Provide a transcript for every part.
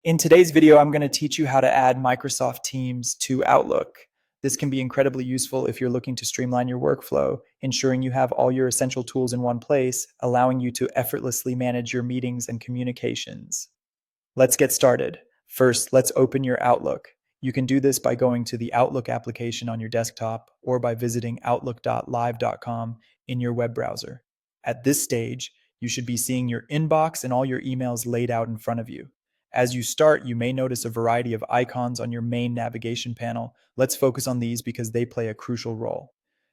In today's video, I'm going to teach you how to add Microsoft Teams to Outlook. This can be incredibly useful if you're looking to streamline your workflow, ensuring you have all your essential tools in one place, allowing you to effortlessly manage your meetings and communications. Let's get started. First, let's open your Outlook. You can do this by going to the Outlook application on your desktop or by visiting outlook.live.com in your web browser. At this stage, you should be seeing your inbox and all your emails laid out in front of you. As you start, you may notice a variety of icons on your main navigation panel. Let's focus on these because they play a crucial role.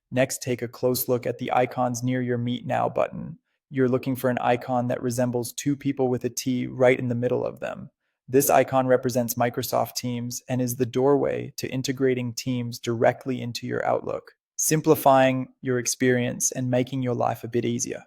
Next, take a close look at the icons near your Meet Now button. You're looking for an icon that resembles two people with a T right in the middle of them. This icon represents Microsoft Teams and is the doorway to integrating Teams directly into your Outlook, simplifying your experience and making your life a bit easier.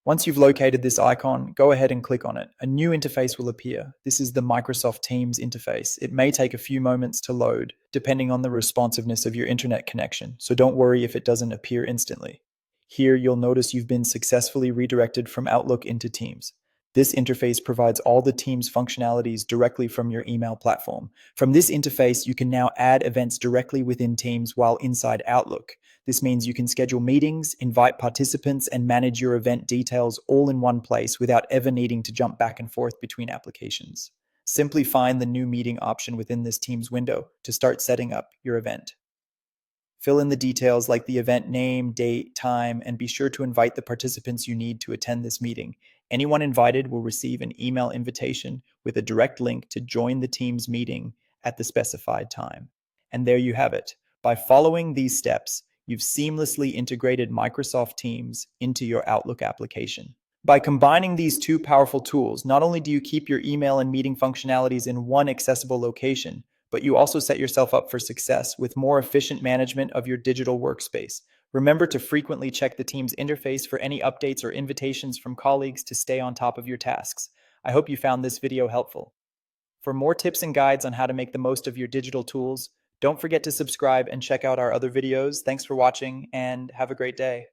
Once you've located this icon, go ahead and click on it. A new interface will appear. This is the Microsoft Teams interface. It may take a few moments to load, depending on the responsiveness of your internet connection, so don't worry if it doesn't appear instantly. Here, you'll notice you've been successfully redirected from Outlook into Teams. This interface provides all the Teams functionalities directly from your email platform. From this interface, you can now add events directly within Teams while inside Outlook. This means you can schedule meetings, invite participants, and manage your event details all in one place without ever needing to jump back and forth between applications. Simply find the new meeting option within this Teams window to start setting up your event. Fill in the details like the event name, date, time, and be sure to invite the participants you need to attend this meeting. Anyone invited will receive an email invitation with a direct link to join the Teams meeting at the specified time. And there you have it. By following these steps, you've seamlessly integrated Microsoft Teams into your Outlook application. By combining these two powerful tools, not only do you keep your email and meeting functionalities in one accessible location, but you also set yourself up for success with more efficient management of your digital workspace. Remember to frequently check the Teams interface for any updates or invitations from colleagues to stay on top of your tasks. I hope you found this video helpful. For more tips and guides on how to make the most of your digital tools, don't forget to subscribe and check out our other videos. Thanks for watching and have a great day.